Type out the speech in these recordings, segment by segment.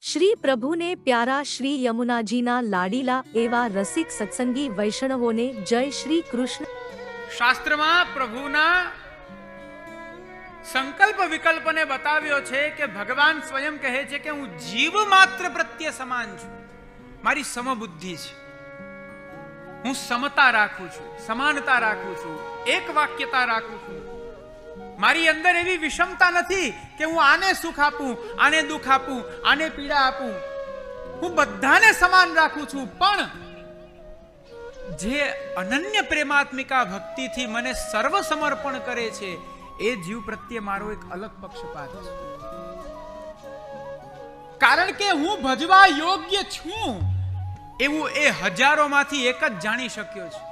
શ્રી પ્રભુને પ્યારા શ્રી યમુનાજીના લાડીલા એવા રસિક સત્સંગી વૈષ્ણવોને જય શ્રી કૃષ્ણ। શાસ્ત્રમાં પ્રભુના સંકલ્પ વિકલ્પને બતાવ્યો છે કે ભગવાન સ્વયં કહે છે કે હું જીવ માત્ર પ્રત્યે સમાન છું, મારી સમબુદ્ધિ છે, હું સમતા રાખું છું, સમાનતા રાખું છું, એક વાક્યતા રાખું છું। મારી અંદર એવી વિષમતા નથી કે હું આને સુખ આપું, આને દુઃખ આપું, આને પીડા આપું, હું બધાને સમાન રાખું છું। પણ જે અનન્ય પ્રેમાત્મિકા ભક્તિથી મને સર્વ સમર્પણ કરે છે એ જીવ પ્રત્યે મારો એક અલગ પક્ષપાત છે, કારણ કે હું ભજવા યોગ્ય છું એવું એ હજારોમાંથી એક જ જાણી શક્યો છે।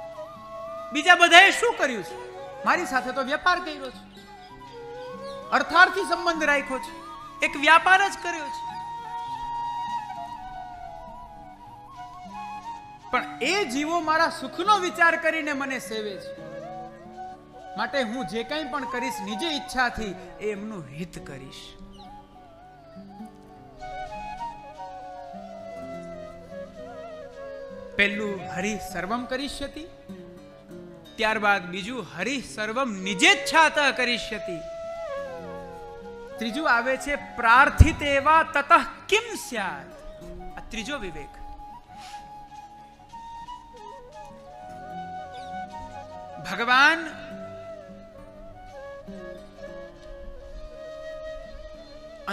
બીજા બધાએ શું કર્યું છે? મારી સાથે તો વેપાર કર્યો છે, અર્થાર્થી સંબંધ રાખ્યો છે, એક વ્યાપાર જ કર્યો છે। પણ એ જીવો મારા સુખનો વિચાર કરીને મને સેવે છે, માટે હું જે કંઈ પણ કરીશ નિજ ઈચ્છાથી એમનું હિત કરીશ। પહેલું હરિ સર્વમ કરીષ્યતિ, ત્યારબાદ બીજું હરિ સર્વમ નિજેચ્છાતઃ કરીષ્યતિ, ત્રીજું આવે છે પ્રાર્થિત એવા તતઃ કિમ સ્યાત। આ ત્રીજો વિવેક। ભગવાન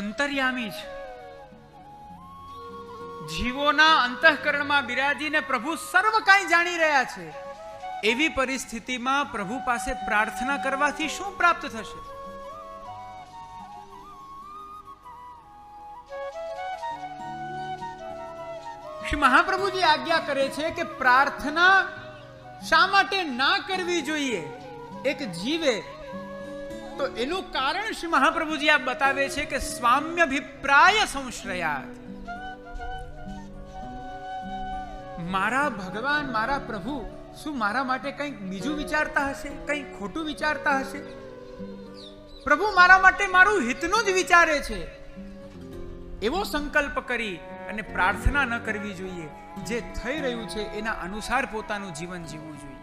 અંતર્યામી છે, જીવોના અંતઃકરણમાં બિરાજીને પ્રભુ સર્વ કાંઈ જાણી રહ્યા છે। એવી પરિસ્થિતિમાં પ્રભુ પાસે પ્રાર્થના કરવાથી શું પ્રાપ્ત થશે? શ્રી મહાપ્રભુજી આજ્ઞા કરે છે કે પ્રાર્થના શા માટે ના કરવી જોઈએ એક જીવે, તો એનું કારણ શ્રી મહાપ્રભુજી આ બતાવે છે કે સ્વામ્યભિપ્રાય સંશ્રયાત। મારા ભગવાન, મારા પ્રભુ શું મારા માટે કંઈક બીજું વિચારતા હશે, કંઈક ખોટું વિચારતા હશે? પ્રભુ મારા માટે મારું હિતનું જ વિચારે છે એવો સંકલ્પ કરી અને પ્રાર્થના ન કરવી જોઈએ। જે થઈ રહ્યું છે એના અનુસાર પોતાનું જીવન જીવવું જોઈએ।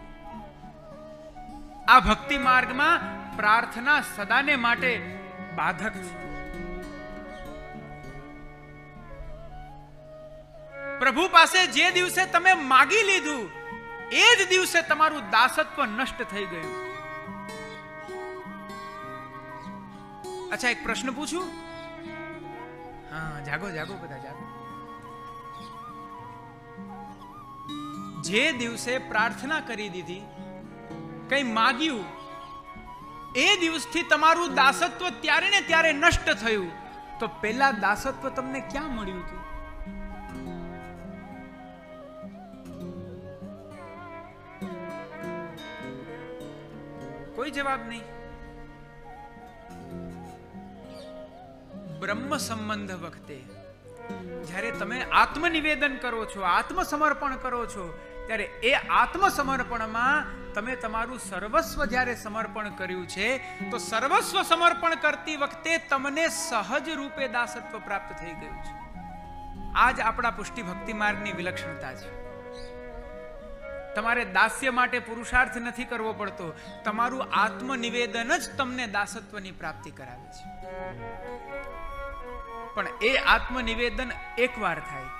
આ ભક્તિ માર્ગમાં પ્રાર્થના સદાને માટે બાધક છે। પ્રભુ પાસે જે દિવસે તમે માગી લીધું એ જ દિવસે તમારું દાસત્વ નષ્ટ થઈ ગયું। અચ્છા, એક પ્રશ્ન પૂછું? હા, જાગો જાગો બધા જાગો। જે દિવસે પ્રાર્થના કરી દીધી, કઈ માગ્યું, એ દિવસથી તમારું દાસત્વ ત્યારે ને ત્યારે નષ્ટ થયું, તો પેલા દાસત્વ તમને ક્યાં મળ્યું હતું? કોઈ જવાબ નહીં। બ્રહ્મ સંબંધ વખતે જ્યારે તમે આત્મનિવેદન કરો છો, આત્મસમર્પણ કરો છો, ત્યારે એ આત્મસમર્પણમાં તમે તમારું સર્વસ્વ જ્યારે સમર્પણ કર્યું છે, તો સર્વસ્વ સમર્પણ કરતી વખતે તમને સહજ રૂપે દાસત્વ પ્રાપ્ત થઈ ગયું છે। આ જ આપણા પુષ્ટિ ભક્તિ માર્ગની વિલક્ષણતા છે। તમારે દાસ્ય માટે પુરુષાર્થ નથી કરવો પડતો, તમારું આત્મનિવેદન જ તમને દાસત્વની પ્રાપ્તિ કરાવે છે। પણ એ આત્મનિવેદન એકવાર થાય,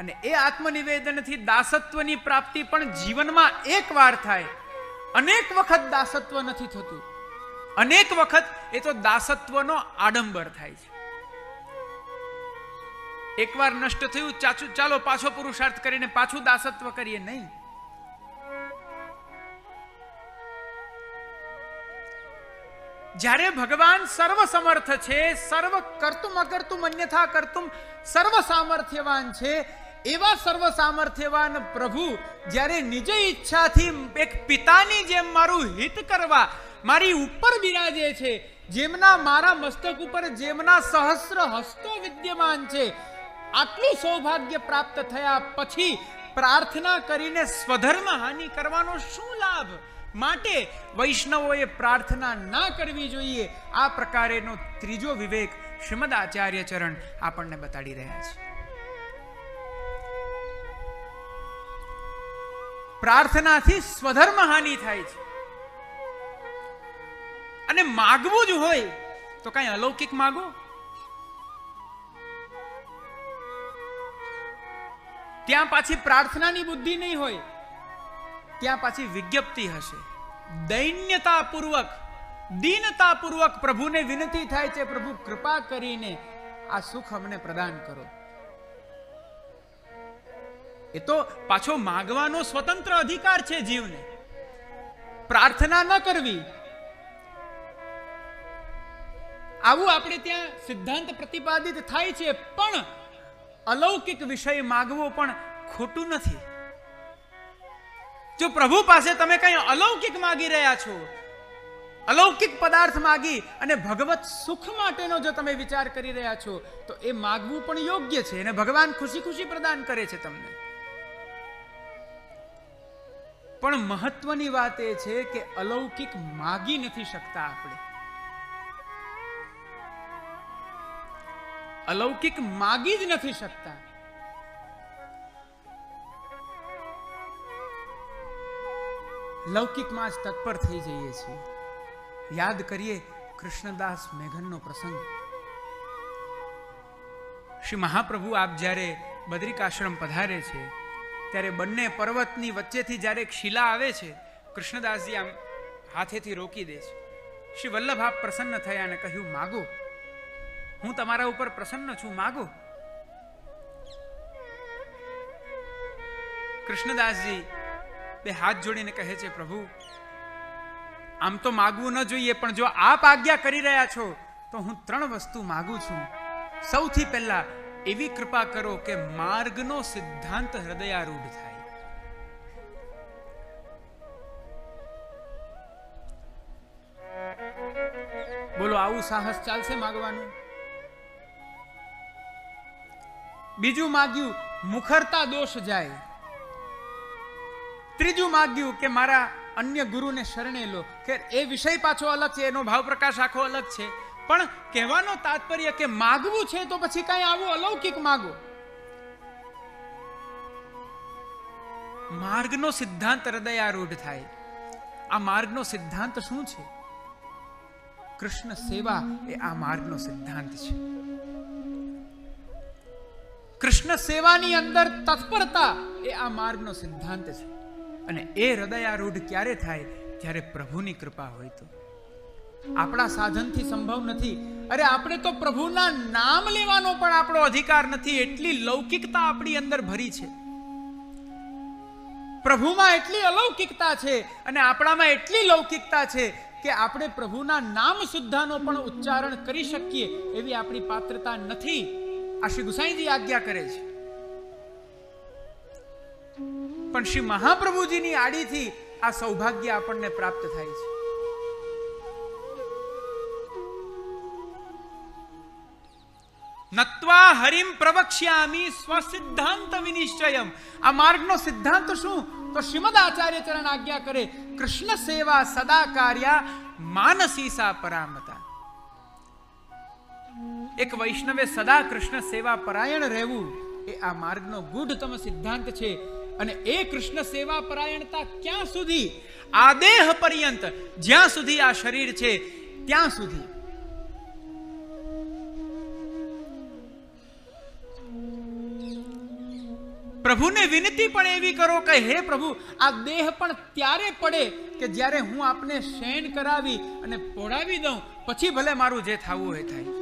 અને એ આત્મનિવેદનથી દાસત્વની પ્રાપ્તિ પણ જીવનમાં એકવાર થાય। અનેક વખત દાસત્વ નથી થતું, અનેક વખત એ તો દાસત્વનો આડંબર થાય છે। એકવાર નષ્ટ થયું, ચાલો પાછો પુરુષાર્થ કરીને પાછું દાસત્વ કરીએ, નહીં। જ્યારે ભગવાન સર્વ સમર્થ છે, સર્વ કર્તુમ અકર્તુમ અન્યથા કર્તુમ સર્વ સામર્થ્યવાન છે, એવા સર્વ સામર્થ્યવાન પ્રભુ જ્યારે નિજ ઈચ્છાથી એક પિતાની જેમ મારું હિત કરવા મારી ઉપર બિરાજે છે, જેમના મારા મસ્તક ઉપર જેમના સહસ્ર હસ્તો વિદ્યમાન છે, આટલું સૌભાગ્ય પ્રાપ્ત થયા પછી પ્રાર્થના કરીને સ્વધર્મ હાનિ કરવાનો શું લાભ? માટે વૈષ્ણવોએ પ્રાર્થના ના કરવી જોઈએ। આ પ્રકારેનો ત્રીજો વિવેક શ્રીમદ આચાર્ય ચરણ આપણને બતાડી રહ્યા છે. પ્રાર્થનાથી સ્વધર્મ હાનિ થાય છે. અને માગવું જ હોય તો કઈ અલૌકિક માગો. ત્યાં પાછી પ્રાર્થનાની બુદ્ધિ નહીં હોય, ત્યાં પાછી વિજ્ઞપ્તિ હશે. દૈન્યતાપૂર્વક, દીનતાપૂર્વક પ્રભુને વિનંતી થાય છે, પ્રભુ કૃપા કરીને આ સુખ અમને પ્રદાન કરો. એ તો પાછો માગવાનો સ્વતંત્ર અધિકાર છે જીવને. પ્રાર્થના ન કરવી, આવું આપણે ત્યાં સિદ્ધાંત પ્રતિપાદિત થાય છે. પણ અલૌકિક વિષય માગવો પણ ખોટું નથી. જો પ્રભુ પાસે તમે કઈ અલૌકિક માગી રહ્યા છો, અલૌકિક પદાર્થ માગી અને ભગવત સુખ માટેનો જો તમે વિચાર કરી રહ્યા છો, તો એ માગવું પણ યોગ્ય છે અને ભગવાન ખુશી ખુશી પ્રદાન કરે છે તમને. પણ મહત્વની વાત એ છે કે અલૌકિક માગી નથી શકતા આપણે. અલૌકિક માગી જ નથી શકતા. લૌકિકમાં જ તત્પર થઈ જઈએ છીએ. યાદ કરીએ કૃષ્ણદાસ મેઘનનો પ્રસંગ. શ્રી મહાપ્રભુ આપ જ્યારે બદ્રિકાશ્રમ પધારે છે ત્યારે બંને પર્વતની વચ્ચેથી જ્યારે એક શિલા આવે છે, કૃષ્ણદાસજી આમ હાથેથી રોકી દે છે. શ્રી વલ્લભ આપ પ્રસન્ન થયા અને કહ્યું, માગો, હું તમારા ઉપર પ્રસન્ન છું, માગો. કૃષ્ણદાસજી બે હાથ જોડીને કહે છે, પ્રભુ આમ તો માગવું ન જોઈએ, પણ જો આપ આજ્ઞા કરી રહ્યા છો તો હું 3 વસ્તુ માગું છું. સૌથી પહેલા એવી કૃપા કરો કે માર્ગનો સિદ્ધાંત હૃદયારૂઢ થાય. બોલો, આવું સાહસ ચાલશે માગવાનું? બીજું માગ્યું મુખરતા દોષ જાય. ત્રીજું માગ્યું કે મારા અન્ય ગુરુને શરણે લો. કે એ વિષય પાછો અલગ છે, એનો ભાવ પ્રકાશ આખો અલગ છે. પણ કહેવાનો તાત્પર્ય કે માગવું છે તો પછી કઈ આવું અલૌકિક માગો. માર્ગનો સિદ્ધાંત હૃદયારૂઢ થાય. આ માર્ગનો સિદ્ધાંત શું છે? કૃષ્ણ સેવા એ આ માર્ગનો સિદ્ધાંત છે. કૃષ્ણ સેવાની અંદર તત્પરતા એ આ માર્ગનો સિદ્ધાંત છે. અને એ હૃદયારૂઢ ક્યારે થાય? જ્યારે પ્રભુની કૃપા હોય તો. આપણા સાધનથી સંભવ નથી. અરે આપણે તો પ્રભુના નામ લેવાનો પણ આપણો અધિકાર નથી. એટલી લૌકિકતા આપણી અંદર ભરી છે. પ્રભુમાં એટલી અલૌકિકતા છે અને આપણામાં એટલી લૌકિકતા છે કે આપણે પ્રભુના નામ સુદ્ધાનો પણ ઉચ્ચારણ કરી શકીએ એવી આપણી પાત્રતા નથી. આ શ્રી ગુસાઈજી આજ્ઞા કરે છે. પણ શ્રી મહાપ્રભુજીની આડીથી આ સૌભાગ્ય આપણને પ્રાપ્ત થાય છે. નત્વા હરિમ પ્રવક્ષ્યામિ સ્વસિદ્ધાંત વિનિશ્ચયમ. આ માર્ગનો સિદ્ધાંત શું? તો શ્રીમદ આચાર્ય ચરણ આજ્ઞા કરે, કૃષ્ણ સેવા સદા કાર્યા માનસી સા પરામતા. એક વૈષ્ણવે સદા કૃષ્ણ સેવા પરાયણ રહેવું એ આ માર્ગનો ગૂઢતમ સિદ્ધાંત છે. અને એ કૃષ્ણ સેવા પરાયણતા ક્યાં સુધી? આ દેહ પર્યંત, જ્યાં સુધી આ શરીર છે ત્યાં સુધી. પ્રભુને વિનંતી પણ એવી કરો કે હે પ્રભુ, આ દેહ પણ ત્યારે પડે કે જ્યારે હું આપને શયન કરાવી અને પોડાવી દઉં, પછી ભલે મારું જે થવું એ થાય.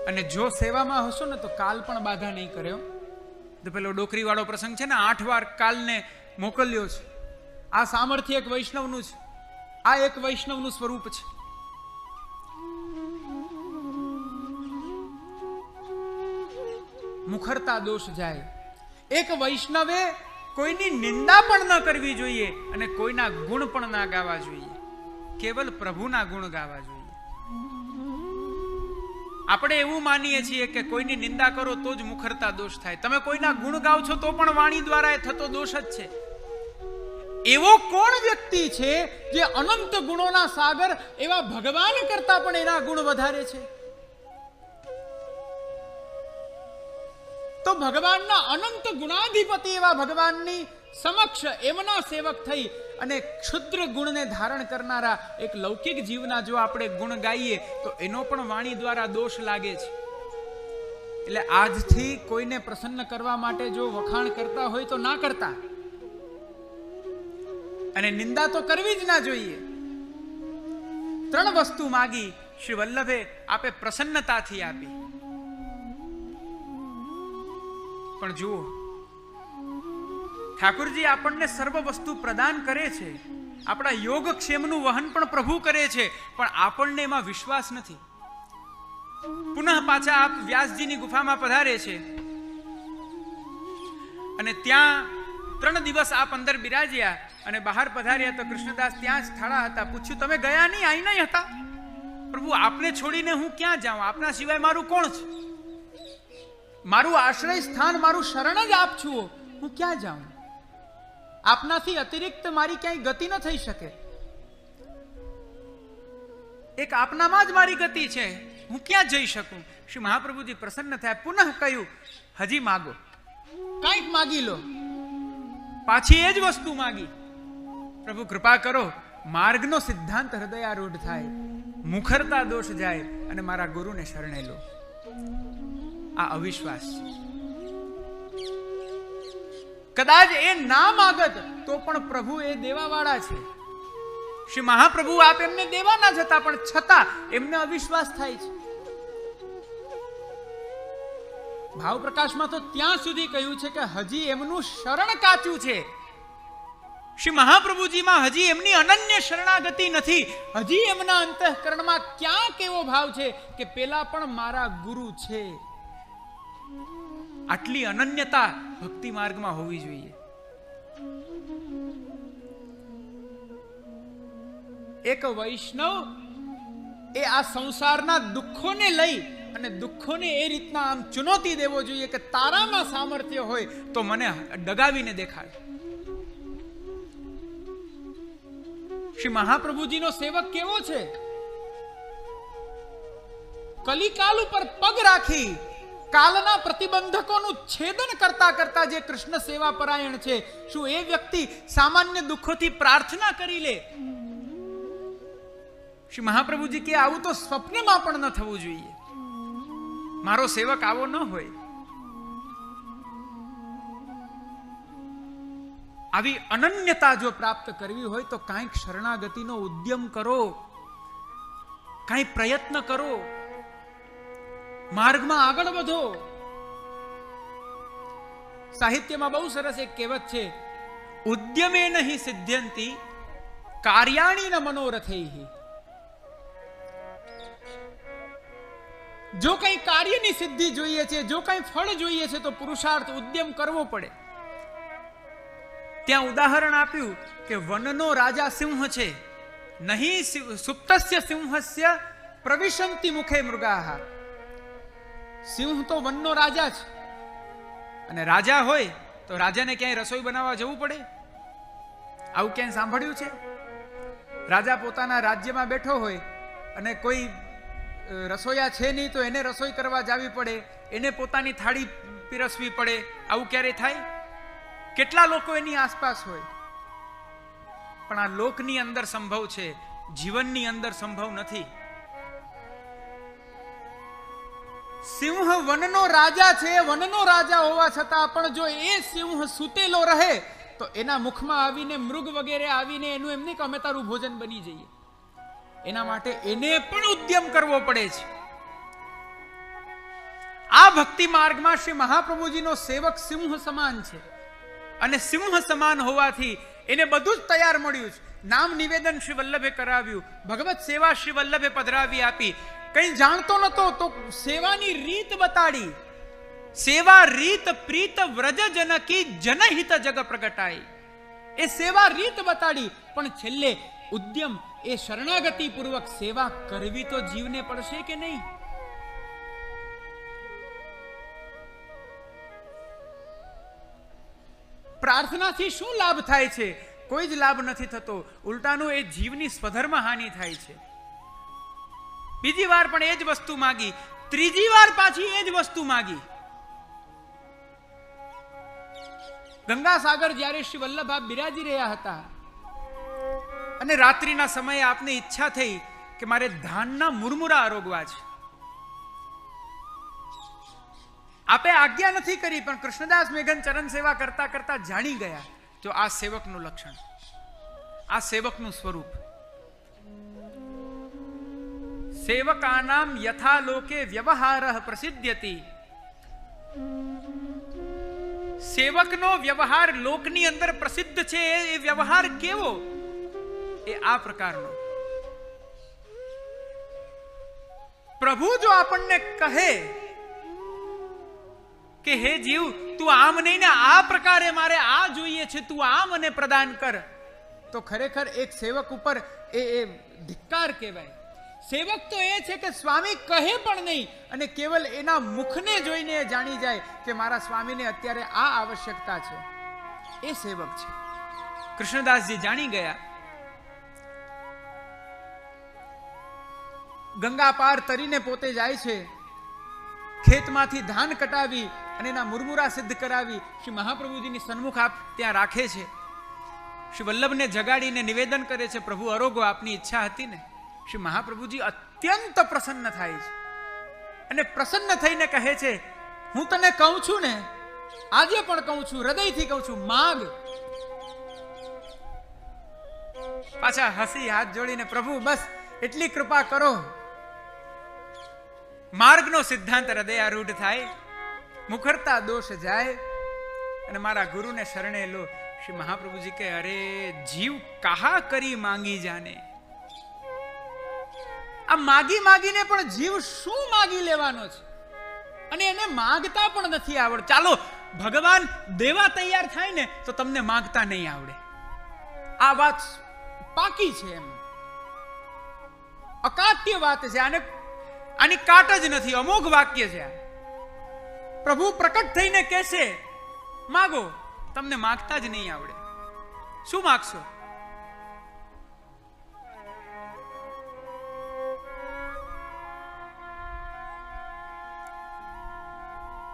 અને જો સેવામાં હશો ને તો કાલ પણ બાધા નહીં કર્યો. તો પેલો ડોકરી વાળો પ્રસંગ છે ને, 8 વાર કાલને મોકલ્યો છે. આ સામર્થ્ય એક વૈષ્ણવનું છે. આ એક વૈષ્ણવનું સ્વરૂપ છે. મુખરતા દોષ જાય. એક વૈષ્ણવે કોઈની નિંદા પણ ન કરવી જોઈએ અને કોઈના ગુણ પણ ના ગાવા જોઈએ. કેવલ પ્રભુના ગુણ ગાવા જોઈએ. આપણે એવું માનીએ છીએ કે કોઈની નિંદા કરો તો જ મુખરતા દોષ થાય. તમે કોઈના ગુણ ગાવ છો તો પણ વાણી દ્વારા એ થતો દોષ જ છે. એવો કોણ વ્યક્તિ છે જે અનંત ગુણોના સાગર એવા ભગવાન કરતા પણ એના ગુણ વધારે છે? તો ભગવાનના અનંત ગુણાધિપતિ એવા ભગવાનની સમક્ષ એમના સેવક થઈ અને ક્ષુદ્ર ગુણને ધારણ કરનારા એક લૌકિક જીવના જો આપણે ગુણ ગાઈએ તો એનો પણ વાણી દ્વારા દોષ લાગે છે. એટલે આજથી કોઈને પ્રસન્ન કરવા માટે જો વખાણ કરતા હોય તો ના કરતા, અને નિંદા તો કરવી જ ના જોઈએ. 3 વસ્તુ માગી શ્રી વલ્લભે આપે પ્રસન્નતાથી આપી. પણ જુઓ, ઠાકુરજી આપણને સર્વ વસ્તુ પ્રદાન કરે છે, આપણા યોગક્ષેમનું વહન પણ પ્રભુ કરે છે, પણ આપણને એમાં વિશ્વાસ નથી. પુનઃ પાછા આપ વ્યાસજીની ગુફામાં પધારે છે અને ત્યાં 3 દિવસ આપ અંદર બિરાજ્યા અને બહાર પધાર્યા તો કૃષ્ણદાસ ત્યાં જ થાળા હતા. પૂછ્યું, તમે ગયા નહીં, અહીં નહીં હતા? પ્રભુ, આપને છોડીને હું ક્યાં જાઉં? આપના સિવાય મારું કોણ છે? મારું આશ્રય સ્થાન, મારું શરણ જ આપ છો, હું ક્યાં જાઉં? આપનાથી અતિરિક્ત મારી ક્યાંય ગતિ ન થઈ શકે. એક આપનામાં જ મારી ગતિ છે, હું ક્યાં જઈ શકું? શ્રી મહાપ્રભુજી પ્રસન્ન થયા. પુનઃ કહ્યું, હજી માગો, કંઈક માગી લો. પાછી એ જ વસ્તુ માગી. પ્રભુ કૃપા કરો, માર્ગનો સિદ્ધાંત હૃદયારૂઢ થાય, મુખરતા દોષ જાય અને મારા ગુરુને શરણે લો. આ અવિશ્વાસ. કદાચ એ ના માગત તો પણ પ્રભુ એ દેવાવાળા છે. શ્રી મહાપ્રભુ આપ એમને દેવા ના જતા, પણ છતાં એમને અવિશ્વાસ થાય છે. ભાવ પ્રકાશમાં તો ત્યાં સુધી કહ્યું છે કે હજી એમનું શરણ કાચું છે. શ્રી મહાપ્રભુજીમાં હજી એમની અનન્ય શરણાગતિ નથી. હજી એમના અંતઃકરણમાં ક્યાંક એવો ભાવ છે કે પેલા પણ મારા ગુરુ છે. આટલી અનન્યતા ભક્તિ માર્ગમાં હોવી જોઈએ. એક વૈષ્ણવ એ આ સંસારના દુઃખોને લઈ અને દુઃખોને એ રીતના આમ ચુનૌતી દેવો જોઈએ કે તારામાં સામર્થ્ય હોય તો મને ડગાવીને દેખાડ. શ્રી મહાપ્રભુજીનો સેવક કેવો છે? કલિકાલ ઉપર પગ રાખી કાલના પ્રતિબંધકોનું છેદન કરતા કરતા જે કૃષ્ણ સેવા પરાયણ છે, શું એ વ્યક્તિ સામાન્ય દુઃખોથી પ્રાર્થના કરી લે? શ્રી મહાપ્રભુજી કે આવું તો સ્વપ્નમાં પણ ન થવું જોઈએ. મારો સેવક આવો ન હોય. આવી અનન્યતા જો પ્રાપ્ત કરવી હોય તો કાંઈક શરણાગતિનો ઉદ્યમ કરો, કાંઈ પ્રયત્ન કરો, માર્ગમાં આગળ વધો. સાહિત્યમાં બહુ સરસ એક કહેવત છે, ઉદ્યમે નહીં સિદ્ધ્યંતિ કાર્યાણી ન મનોરથૈ. જો કઈ કાર્યની સિદ્ધિ જોઈએ છે, જો કઈ ફળ જોઈએ છે તો પુરુષાર્થ ઉદ્યમ કરવો પડે. ત્યાં ઉદાહરણ આપ્યું કે વનનો રાજા સિંહ છે, નહીં સુપ્તસ્ય સિંહસ્ય પ્રવિશંતિ મુખે મૃગાહ. સિંહ તો વનનો રાજા છે, અને રાજા હોય તો રાજાને ક્યાંય રસોઈ બનાવવા જવું પડે? આવું ક્યાંય સાંભળ્યું છે? રાજા પોતાના રાજ્યમાં બેઠો હોય અને કોઈ રસોઈયા છે નહીં તો એને રસોઈ કરવા જાવી પડે, એને પોતાની થાળી પીરસવી પડે. આવું ક્યારે થાય? કેટલા લોકો એની આસપાસ હોય, પણ આ લોકની અંદર સંભવ છે, જીવનની અંદર સંભવ નથી. સિંહ વનનો રાજા છે, વનનો રાજા હોવા છતાં પણ જો એ સિંહ સૂતેલો રહે તો એના મુખમાં આવીને મૃગ વગેરે આવીને એનું એમ નહીં કે અમે તારું ભોજન બની જઈએ. એના માટે એને પણ ઉદ્યમ કરવો પડે છે. આ ભક્તિ માર્ગમાં શ્રી મહાપ્રભુજીનો સેવક સિંહ સમાન છે, અને સિંહ સમાન હોવાથી એને બધું જ તૈયાર મળ્યું છે. નામ નિવેદન શ્રી વલ્લભે કરાવ્યું, ભગવત સેવા શ્રી વલ્લભે પધરાવી આપી. કઈ જાણતો નતો તો સેવાની રીત બતાડી. સેવા રીત પ્રીત વ્રજ જનકી જનહિત જગ પ્રગટાઈ. એ સેવા રીત બતાડી, પણ છેલ્લે ઉદ્યમ એ શરણાગતિ પૂર્વક સેવા કરવી તો જીવને પડશે કે નહીં? પ્રાર્થનાથી શું લાભ થાય છે? કોઈ જ લાભ નથી થતો, ઉલટાનું એ જીવની સ્વધર્મ હાનિ થાય છે. બીજી વાર પણ એ જ વસ્તુ માગી, ત્રીજી વાર પાછી એ જ વસ્તુ માગી. ગંગા સાગર જ્યારે શ્રી વલ્લભ આપ બિરાજી રહ્યા હતા અને રાત્રિના સમયે આપને ઈચ્છા થઈ કે મારે ધાનના મુરમુરા આરોગવા છે. આપે આજ્ઞા નથી કરી, પણ કૃષ્ણદાસ મેઘન ચરણ સેવા કરતા કરતા જાણી ગયા તો આ સેવકનું લક્ષણ, આ સેવકનું સ્વરૂપ. સેવકાનામ યથા લોકે વ્યવહારઃ પ્રસિદ્ધ્યતિ. સેવકનો વ્યવહાર લોકની અંદર પ્રસિદ્ધ છે. એ વ્યવહાર કેવો? એ આ પ્રકારનો. પ્રભુ જો આપણને કહે કે હે જીવ, તું આમ નહીં ને આ પ્રકારે મારે આ જોઈએ છે, તું આ મને પ્રદાન કર, તો ખરેખર એક સેવક ઉપર એ ધિક્કાર કહેવાય. સેવક તો એ છે કે સ્વામી કહે પણ નહીં અને કેવલ એના મુખને જોઈને જાણી જાય કે મારા સ્વામીને અત્યારે આ આવશ્યકતા છે. એ સેવક છે. કૃષ્ણદાસજી જાણી ગયા. ગંગા પાર તરીને પોતે જાય છે, ખેતમાંથી ધાન કટાવી અને એના મુરમુરા સિદ્ધ કરાવી શ્રી મહાપ્રભુજીની સન્મુખ આપ ત્યાં રાખે છે. શ્રી વલ્લભને જગાડીને નિવેદન કરે છે, પ્રભુ અરોગો, આપની ઈચ્છા હતી ને. શ્રી મહાપ્રભુજી અત્યંત પ્રસન્ન થાય છે અને પ્રસન્ન થઈને કહે છે, હું તને કહું છું ને, આજે પણ કહું છું, હૃદયથી કહું છું, માગ. પાછા હસી હાથ જોડીને, પ્રભુ બસ એટલી કૃપા કરો. માર્ગનો સિદ્ધાંત હૃદયારૂઢ થાય, મુખરતા દોષ જાય અને મારા ગુરુને શરણે લો. શ્રી મહાપ્રભુજી કે, અરે જીવ કહા કરી માંગી જાને. આ માગી માગીને પણ જીવ શું માગી લેવાનો છે અને એને માગતા પણ નથી આવડતું. ચાલો ભગવાન દેવા તૈયાર થાય ને તો તમને માગતા નહીં આવડે. આ વાત પાકી છે, એમ અકાટ્ય વાત છે. આની કાટ જ નથી, અમોઘ વાક્ય છે. પ્રભુ પ્રકટ થઈને કહેશે, માગો, તમને માગતા જ નહીં આવડે. શું માગશો?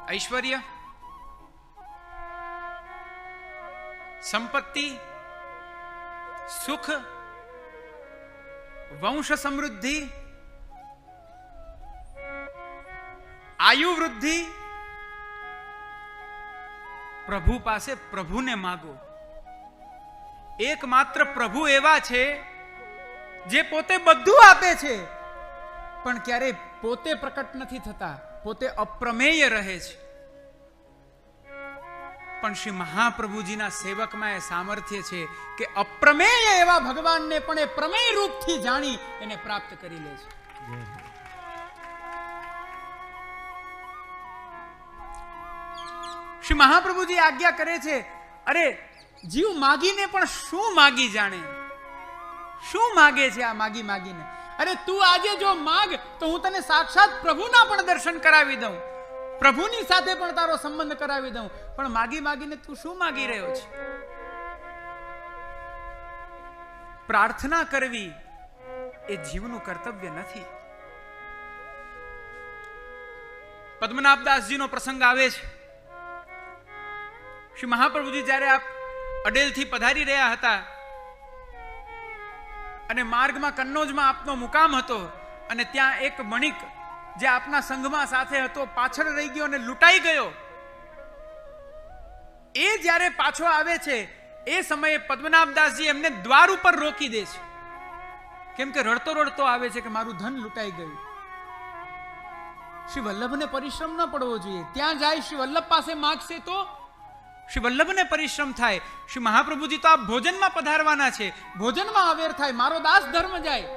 ऐश्वर्य, संपत्ति, सुख, वंश समृद्धि, आयु वृद्धि? प्रभु पासे प्रभुने मागो. एकमात्र प्रभु एवा छे जे पोते बधुं आपे छे पण क्यारे पोते प्रकट नथी थता, પોતે અપ્રમેય રહે છે. પણ શ્રી મહાપ્રભુજીના સેવકમાં એ સામર્થ્ય છે કે અપ્રમેય એવા ભગવાનને પણ એ પ્રમેય રૂપથી જાણી એને પ્રાપ્ત કરી લે છે. શ્રી મહાપ્રભુજી આજ્ઞા કરે છે, અરે જીવ માગીને પણ શું માગી જાણે, શું માગે છે આ માગી માગીને. અરે તું આજે જો માગ તો હું તને સાક્ષાત પ્રભુના પણ દર્શન કરાવી દઉં, પ્રભુની સાથે પણ તારો સંબંધ કરાવી દઉં. પણ માગી માગીને તું શું માગી રહ્યો છે? પ્રાર્થના કરવી એ જીવનું કર્તવ્ય નથી. પદ્મનાભદાસજીનો પ્રસંગ આવે છે. શ્રી મહાપ્રભુજી જ્યારે આપ અડેલથી પધારી રહ્યા હતા અને માર્ગમાં કન્નોજમાં આપનો મુકામ હતો અને ત્યાં એક વણિક જે આપના સંઘમાં સાથે હતો પાછળ રહી ગયો અને લૂંટાઈ ગયો. એ જ્યારે પાછો આવે છે એ સમયે પદ્મનાભદાસજી એમને દ્વાર ઉપર રોકી દે છે, કેમ કે રડતો રડતો આવે છે કે મારું ધન લૂંટાઈ ગયું. શ્રી વલ્લભને પરિશ્રમ ન પડવો જોઈએ. ત્યાં જાય શ્રી વલ્લભ પાસે માગશે તો શ્રી વલ્લભને પરિશ્રમ થાય. શ્રી મહાપ્રભુજી તો આ ભોજનમાં પધારવાના છે, ભોજનમાં અવેર થાય, મારો દાસ ધર્મ જાય.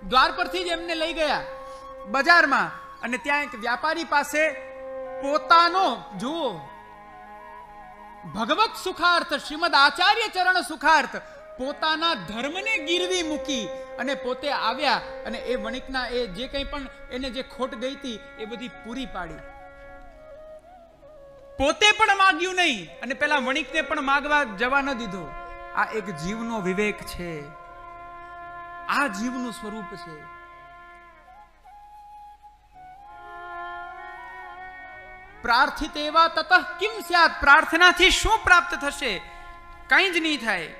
દ્વાર પરથી જ એમને લઈ ગયા બજારમાં અને ત્યાં એક વ્યાપારી પાસે પોતાનો જુઓ ભગવત સુખાર્થ, શ્રીમદ આચાર્ય ચરણ સુખાર્થ, પોતાના ધર્મને ગીરવી મૂકી અને પોતે આવ્યા અને એ વણિકના એ જે કંઈ પણ એને જે ખોટ ગઈ હતી એ બધી પૂરી પાડી. પોતે પણ માગ્યું નહીં અને પેલા વણિકને પણ માગવા જવા ન દીધો. આ એક જીવનો વિવેક છે, આ જીવનું સ્વરૂપ છે. પ્રાર્થિત એવા તતઃ કિમ સ્યાત, પ્રાર્થનાથી શું પ્રાપ્ત થશે? કંઈ જ નહીં થાય.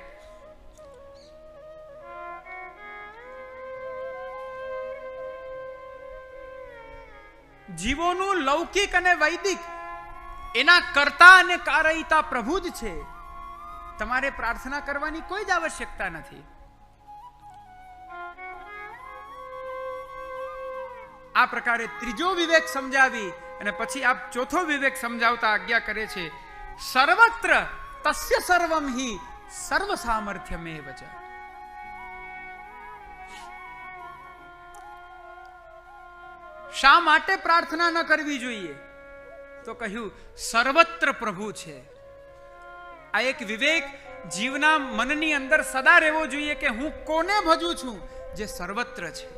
જીવોનું લૌકિક અને વૈદિક એના કર્તા અને કારયિતા પ્રભુ જ છે. તમારે પ્રાર્થના કરવાની કોઈ જ આવશ્યકતા નથી. આ પ્રકારે ત્રીજો વિવેક સમજાવી અને પછી આપ ચોથો વિવેક સમજાવતા આજ્ઞા કરે છે, સર્વત્ર તસ્ય સર્વમ હિ સર્વ સામર્થ્યમેવ ચ. શા માટે પ્રાર્થના ન કરવી જોઈએ? તો કહ્યું સર્વત્ર પ્રભુ છે. આ એક વિવેક જીવના મનની અંદર સદા રહેવો જોઈએ કે હું કોને ભજું છું? જે સર્વત્ર છે.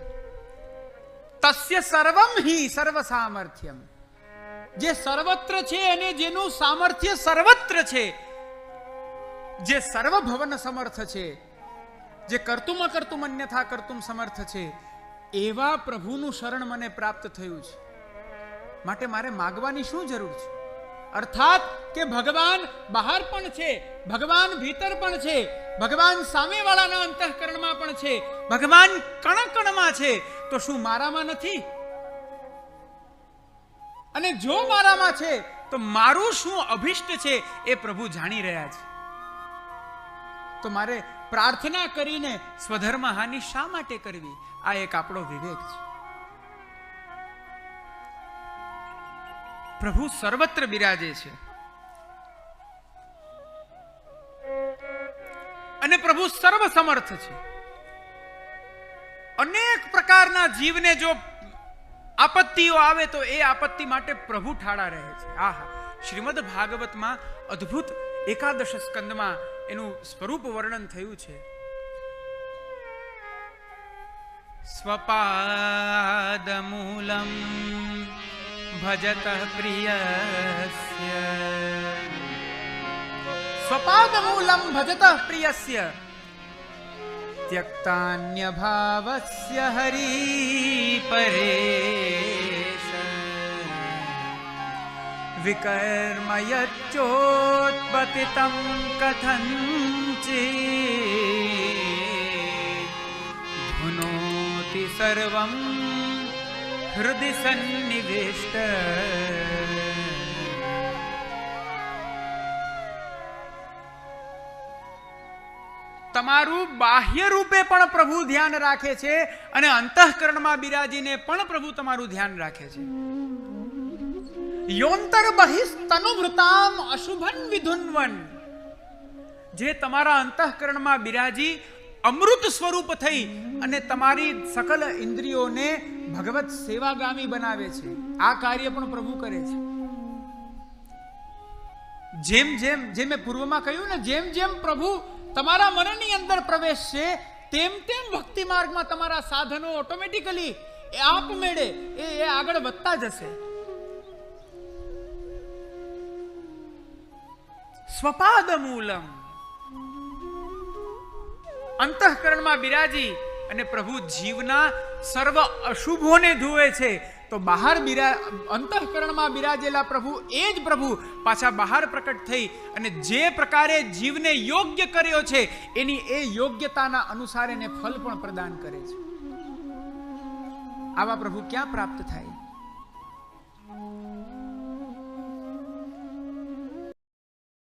તસ્ય સર્વમ હિ સર્વ સામર્થ્યમ, જે સર્વત્ર છે અને જેનું સામર્થ્ય સર્વત્ર છે, જે સર્વભવન સમર્થ છે, જે કર્તુમ અકર્તુમ અન્યથા કર્તુમ સમર્થ છે, એવા પ્રભુનું શરણ મને પ્રાપ્ત થયું છે. માટે મારે માગવાની શું જરૂર છે? અર્થાત કે ભગવાન બહાર પણ છે, ભગવાન ભીતર પણ છે, ભગવાન સામેવાળાના અંતઃકરણમાં પણ છે, ભગવાન કણકણમાં છે. તો શું મારામાં નથી? અને જો મારામાં છે તો મારું શું અભિષ્ટ છે એ પ્રભુ જાણી રહ્યા છે. તો મારે પ્રાર્થના કરીને સ્વધર્મ હાનિ શા માટે કરવી? આ એક આપણો વિવેક છે. પ્રભુ સર્વત્ર બિરાજે છે અને પ્રભુ સર્વ સમર્થ છે. અનેક પ્રકારના જીવને જો આપત્તિઓ આવે તો એ આપત્તિ માટે પ્રભુ ઠાડા રહે છે. આહા, શ્રીમદ ભાગવતમાં અદ્ભુત એકાદશ સ્કંદમાં એનું સ્વરૂપ વર્ણન થયું છે. સ્વપાદમૂલમ ભજત પ્રિયસ્ય, સ્વપાદમૂલમ ભજત પ્રિયસ્ય ત્યક્તાન્ય ભાવસ્ય હરિ પરેશ વિકર્મ યચ્ચોત્પતિતં કથંચિત ધુનોતિ સર્વં હૃદિ સન્નિવિષ્ટ. તમારું બાહ્ય રૂપે પણ પ્રભુ ધ્યાન રાખે છે અને અંતઃકરણમાં બિરાજીને પણ પ્રભુ તમારું ધ્યાન રાખે છે. યોંતર બહિસ્તનુવૃતામ અશુભન વિધુન્વન, જે તમારા અંતઃકરણમાં બિરાજી અમૃત સ્વરૂપ થઈ અને તમારી સકલ ઇન્દ્રિયોને ભગવત સેવાગામી બનાવે છે. આ કાર્ય પણ પ્રભુ કરે છે. જેમ મેં પૂર્વમાં કહ્યું ને, જેમ જેમ પ્રભુ તમારા મનની અંદર પ્રવેશ છે તેમ તેમ ભક્તિ માર્ગમાં તમારા સાધનો ઓટોમેટિકલી આપમેળે એ આગળ વધતા જશે. સ્વપાદ મૂલમ, અંતઃકરણમાં બિરાજી અને પ્રભુ જીવના સર્વ અશુભોને ધુએ છે. તો બહાર અંતઃકરણમાં બિરાજેલા પ્રભુ, એ જ પ્રભુ પાછા બહાર પ્રકટ થઈ અને જે પ્રકારે જીવને યોગ્ય કર્યો છે એની એ યોગ્યતાના અનુસાર એને ફલ પણ પ્રદાન કરે છે. આવા પ્રભુ ક્યાં પ્રાપ્ત થાય?